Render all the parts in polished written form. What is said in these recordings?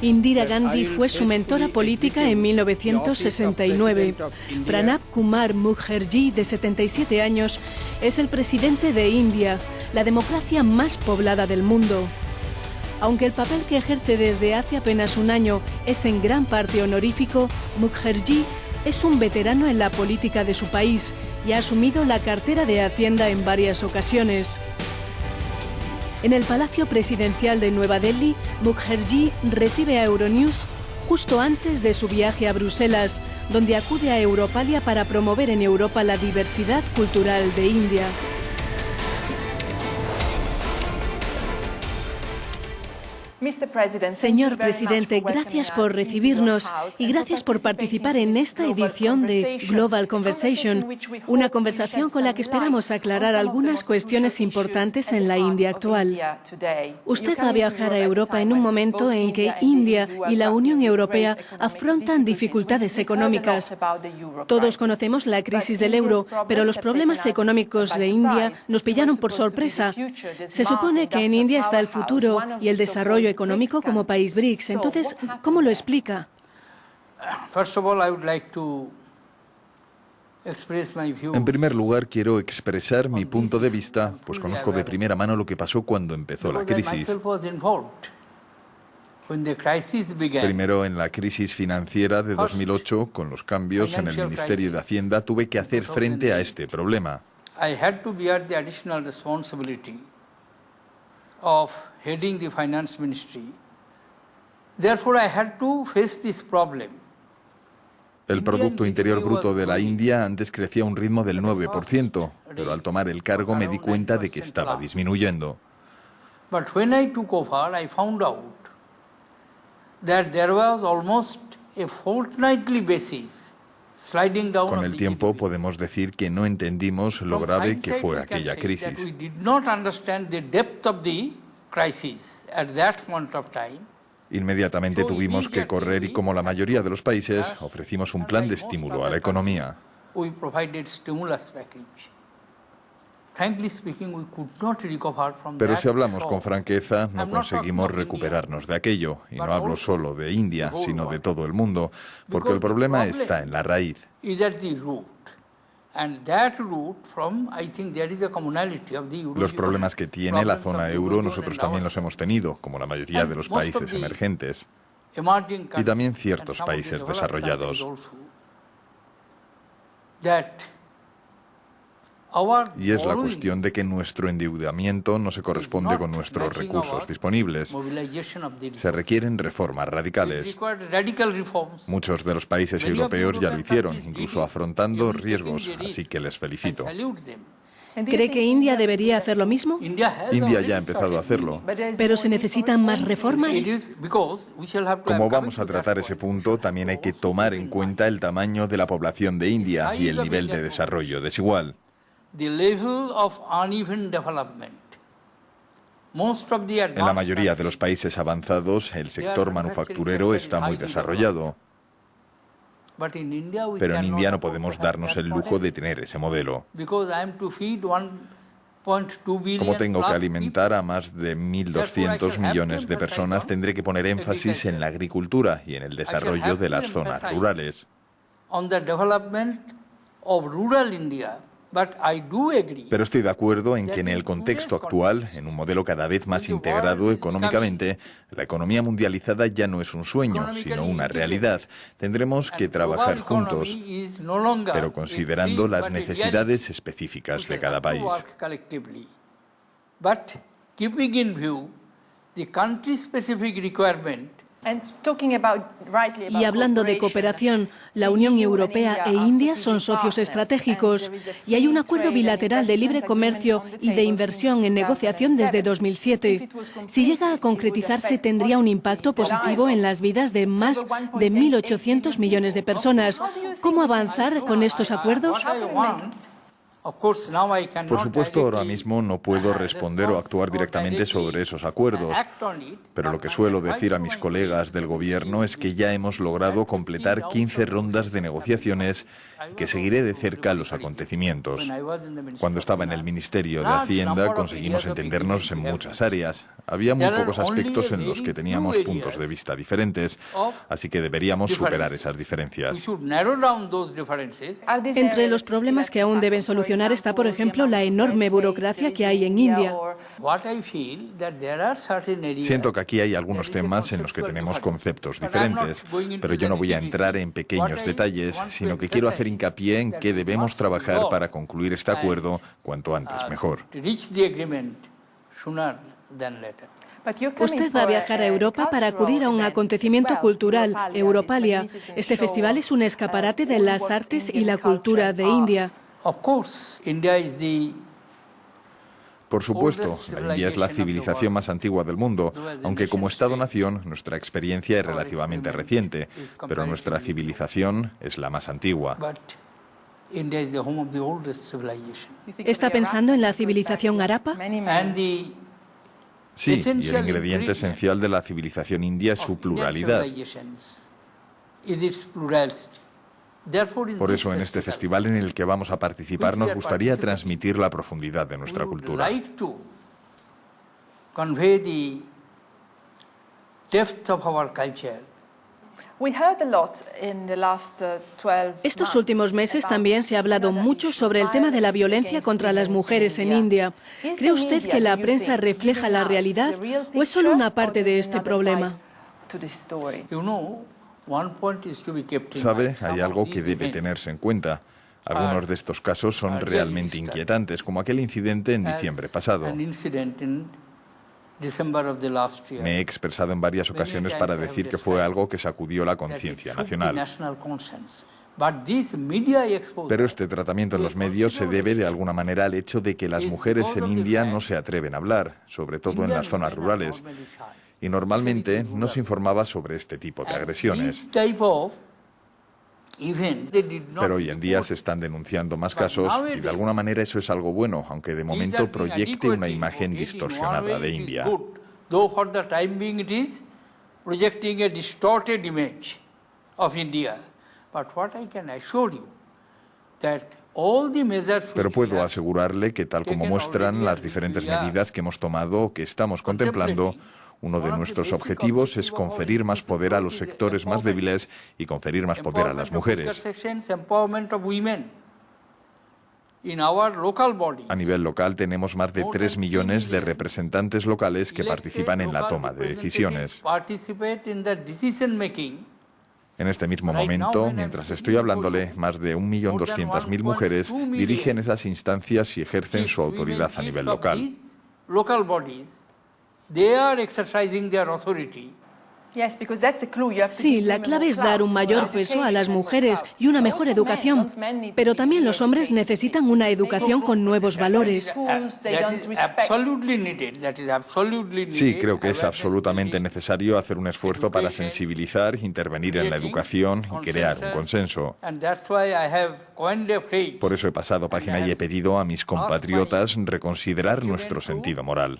Indira Gandhi fue su mentora política en 1969. Pranab Kumar Mukherjee, de 77 años, es el presidente de India, la democracia más poblada del mundo. Aunque el papel que ejerce desde hace apenas un año es en gran parte honorífico, Mukherjee es un veterano en la política de su país y ha asumido la cartera de Hacienda en varias ocasiones. En el Palacio Presidencial de Nueva Delhi, Mukherjee recibe a Euronews justo antes de su viaje a Bruselas, donde acude a Europalia para promover en Europa la diversidad cultural de India. Señor presidente, gracias por recibirnos y gracias por participar en esta edición de Global Conversation, una conversación con la que esperamos aclarar algunas cuestiones importantes en la India actual. Usted va a viajar a Europa en un momento en que India y la Unión Europea afrontan dificultades económicas. Todos conocemos la crisis del euro, pero los problemas económicos de India nos pillaron por sorpresa. Se supone que en India está el futuro y el desarrollo económico como país BRICS. Entonces, ¿cómo lo explica? En primer lugar, quiero expresar mi punto de vista, pues conozco de primera mano lo que pasó cuando empezó la crisis. Primero, en la crisis financiera de 2008, con los cambios en el Ministerio de Hacienda, tuve que hacer frente a este problema. Of heading the finance ministry. Therefore, I had to face this problem. El Producto Interior Bruto de la India antes crecía a un ritmo del 9%, pero al tomar el cargo me di cuenta de que estaba disminuyendo. But when I took over, I found out that there was almost a fortnightly basis sliding down. Con el tiempo podemos decir que no entendimos lo grave que fue aquella crisis. Inmediatamente tuvimos que correr y, como la mayoría de los países, ofrecimos un plan de estímulo a la economía. Pero si hablamos con franqueza, no conseguimos recuperarnos de aquello. Y no hablo solo de India, sino de todo el mundo, porque el problema está en la raíz. Los problemas que tiene la zona euro nosotros también los hemos tenido, como la mayoría de los países emergentes, y también ciertos países desarrollados. Y es la cuestión de que nuestro endeudamiento no se corresponde con nuestros recursos disponibles. Se requieren reformas radicales. Muchos de los países europeos ya lo hicieron, incluso afrontando riesgos, así que les felicito. ¿Cree que India debería hacer lo mismo? India ya ha empezado a hacerlo. ¿Pero se necesitan más reformas? Como vamos a tratar ese punto, también hay que tomar en cuenta el tamaño de la población de India y el nivel de desarrollo desigual. En la mayoría de los países avanzados, el sector manufacturero está muy desarrollado. Pero en India no podemos darnos el lujo de tener ese modelo. Como tengo que alimentar a más de 1.200 millones de personas, tendré que poner énfasis en la agricultura y en el desarrollo de las zonas rurales. Pero estoy de acuerdo en que en el contexto actual, en un modelo cada vez más integrado económicamente, la economía mundializada ya no es un sueño, sino una realidad. Tendremos que trabajar juntos, pero considerando las necesidades específicas de cada país. Y hablando de cooperación, la Unión Europea e India son socios estratégicos y hay un acuerdo bilateral de libre comercio y de inversión en negociación desde 2007. Si llega a concretizarse, tendría un impacto positivo en las vidas de más de 1.800 millones de personas. ¿Cómo avanzar con estos acuerdos? Por supuesto, ahora mismo no puedo responder o actuar directamente sobre esos acuerdos, pero lo que suelo decir a mis colegas del gobierno es que ya hemos logrado completar 15 rondas de negociaciones y que seguiré de cerca los acontecimientos. Cuando estaba en el Ministerio de Hacienda conseguimos entendernos en muchas áreas. Había muy pocos aspectos en los que teníamos puntos de vista diferentes, así que deberíamos superar esas diferencias. Entre los problemas que aún deben solucionar está, por ejemplo, la enorme burocracia que hay en India. Siento que aquí hay algunos temas en los que tenemos conceptos diferentes, pero yo no voy a entrar en pequeños detalles, sino que quiero hacer hincapié en que debemos trabajar para concluir este acuerdo cuanto antes mejor. Usted va a viajar a Europa para acudir a un acontecimiento cultural, Europalia. Este festival es un escaparate de las artes y la cultura de India. Por supuesto, la India es la civilización más antigua del mundo, aunque como Estado-nación nuestra experiencia es relativamente reciente, pero nuestra civilización es la más antigua. ¿Está pensando en la civilización Harappa? Sí, y el ingrediente esencial de la civilización india es su pluralidad. Por eso, en este festival en el que vamos a participar, nos gustaría transmitir la profundidad de nuestra cultura. Estos últimos meses también se ha hablado mucho sobre el tema de la violencia contra las mujeres en India. ¿Cree usted que la prensa refleja la realidad o es solo una parte de este problema? ¿Sabe? Hay algo que debe tenerse en cuenta. Algunos de estos casos son realmente inquietantes, como aquel incidente en diciembre pasado. Me he expresado en varias ocasiones para decir que fue algo que sacudió la conciencia nacional. Pero este tratamiento en los medios se debe de alguna manera al hecho de que las mujeres en India no se atreven a hablar, sobre todo en las zonas rurales. Y normalmente no se informaba sobre este tipo de agresiones. Pero hoy en día se están denunciando más casos y de alguna manera eso es algo bueno, aunque de momento proyecte una imagen distorsionada de India. Pero puedo asegurarle que tal como muestran las diferentes medidas que hemos tomado o que estamos contemplando, uno de nuestros objetivos es conferir más poder a los sectores más débiles y conferir más poder a las mujeres. A nivel local tenemos más de 3 millones de representantes locales que participan en la toma de decisiones. En este mismo momento, mientras estoy hablándole, más de 1.200.000 mujeres dirigen esas instancias y ejercen su autoridad a nivel local. Sí, la clave es dar un mayor peso a las mujeres y una mejor educación, pero también los hombres necesitan una educación con nuevos valores. Sí, creo que es absolutamente necesario hacer un esfuerzo para sensibilizar, intervenir en la educación y crear un consenso. Por eso he pasado página y he pedido a mis compatriotas reconsiderar nuestro sentido moral.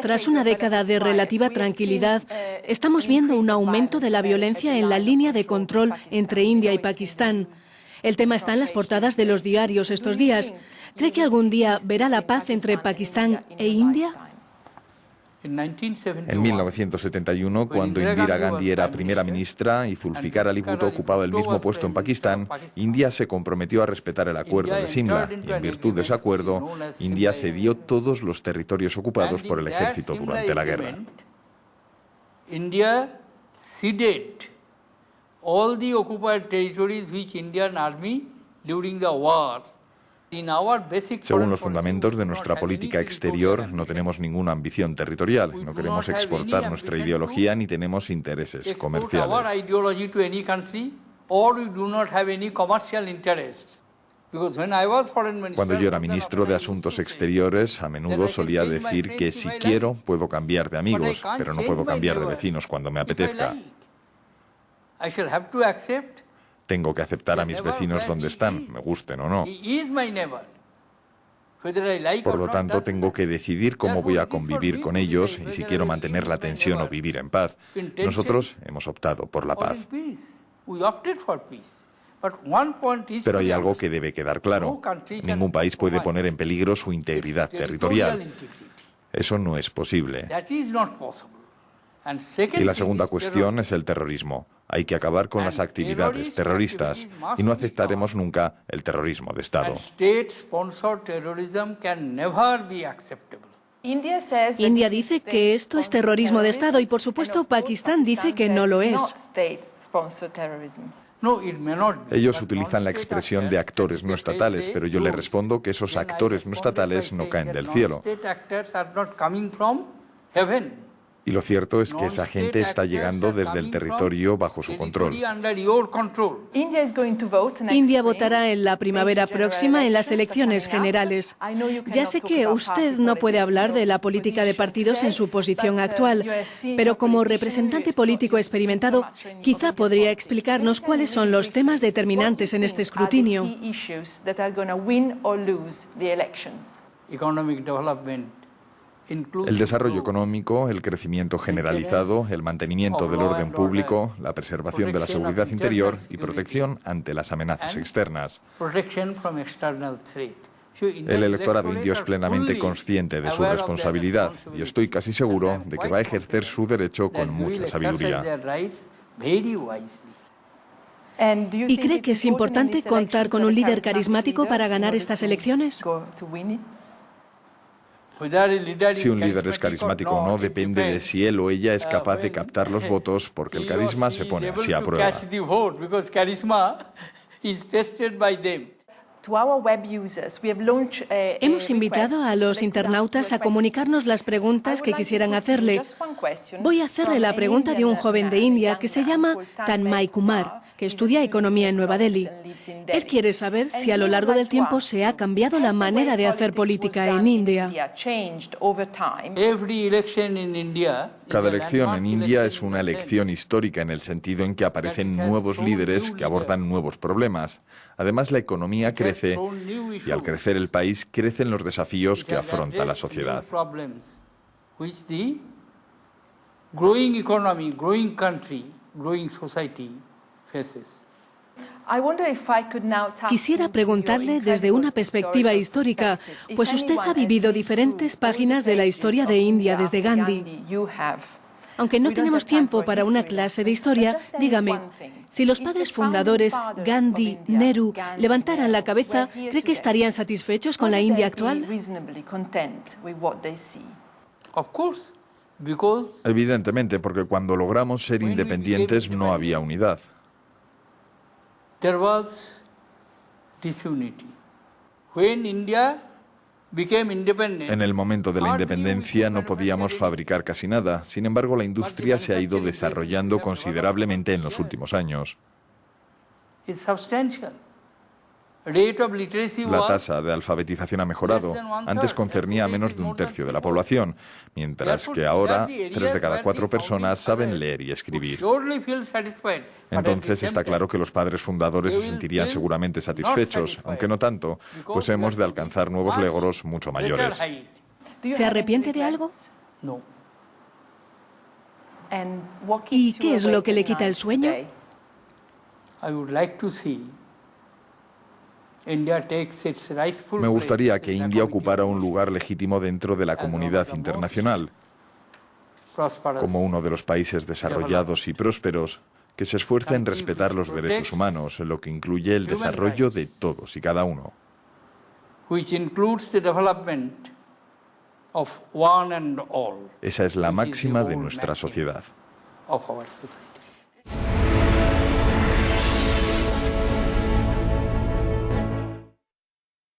Tras una década de relativa tranquilidad, estamos viendo un aumento de la violencia en la línea de control entre India y Pakistán. El tema está en las portadas de los diarios estos días. ¿Cree que algún día verá la paz entre Pakistán e India? En 1971, cuando Indira Gandhi era primera ministra y Zulfikar Ali Bhutto ocupaba el mismo puesto en Pakistán, India se comprometió a respetar el acuerdo de Simla y en virtud de ese acuerdo, India cedió todos los territorios ocupados por el ejército durante la guerra. India ceded all the occupied territories which Indian army during the war. Según los fundamentos de nuestra política exterior, no tenemos ninguna ambición territorial, no queremos exportar nuestra ideología ni tenemos intereses comerciales. Cuando yo era ministro de Asuntos Exteriores, a menudo solía decir que si quiero, puedo cambiar de amigos, pero no puedo cambiar de vecinos cuando me apetezca. Tengo que aceptar a mis vecinos donde están, me gusten o no. Por lo tanto, tengo que decidir cómo voy a convivir con ellos y si quiero mantener la tensión o vivir en paz. Nosotros hemos optado por la paz. Pero hay algo que debe quedar claro. Ningún país puede poner en peligro su integridad territorial. Eso no es posible. Y la segunda cuestión es el terrorismo. Hay que acabar con las actividades terroristas y no aceptaremos nunca el terrorismo de Estado. India dice que esto es terrorismo de Estado y, por supuesto, Pakistán dice que no lo es. Ellos utilizan la expresión de actores no estatales, pero yo les respondo que esos actores no estatales no caen del cielo. Y lo cierto es que esa gente está llegando desde el territorio bajo su control. India votará en la primavera próxima en las elecciones generales. Ya sé que usted no puede hablar de la política de partidos en su posición actual, pero como representante político experimentado, quizá podría explicarnos cuáles son los temas determinantes en este escrutinio. El desarrollo económico, el crecimiento generalizado, el mantenimiento del orden público, la preservación de la seguridad interior y protección ante las amenazas externas. El electorado indio es plenamente consciente de su responsabilidad y estoy casi seguro de que va a ejercer su derecho con mucha sabiduría. ¿Y cree que es importante contar con un líder carismático para ganar estas elecciones? Si un líder es carismático o no depende de si él o ella es capaz de captar los votos, porque el carisma se pone así a prueba. Hemos invitado a los internautas a comunicarnos las preguntas que quisieran hacerle. Voy a hacerle la pregunta de un joven de India que se llama Tanmay Kumar, que estudia economía en Nueva Delhi. Él quiere saber si a lo largo del tiempo se ha cambiado la manera de hacer política en India. Cada elección en India es una elección histórica en el sentido en que aparecen nuevos líderes que abordan nuevos problemas. Además, la economía crece y al crecer el país crecen los desafíos que afronta la sociedad. Quisiera preguntarle desde una perspectiva histórica, pues usted ha vivido diferentes páginas de la historia de India desde Gandhi. Aunque no tenemos tiempo para una clase de historia, dígame, si los padres fundadores, Gandhi, Nehru, levantaran la cabeza, ¿cree que estarían satisfechos con la India actual? Evidentemente, porque cuando logramos ser independientes no había unidad. En el momento de la independencia no podíamos fabricar casi nada. Sin embargo, la industria se ha ido desarrollando considerablemente en los últimos años. La tasa de alfabetización ha mejorado. Antes concernía a menos de un tercio de la población, mientras que ahora 3 de cada 4 personas saben leer y escribir. Entonces está claro que los padres fundadores se sentirían seguramente satisfechos, aunque no tanto, pues hemos de alcanzar nuevos logros mucho mayores. ¿Se arrepiente de algo? No. ¿Y qué es lo que le quita el sueño? Me gustaría que India ocupara un lugar legítimo dentro de la comunidad internacional, como uno de los países desarrollados y prósperos que se esfuerza en respetar los derechos humanos, lo que incluye el desarrollo de todos y cada uno. Esa es la máxima de nuestra sociedad.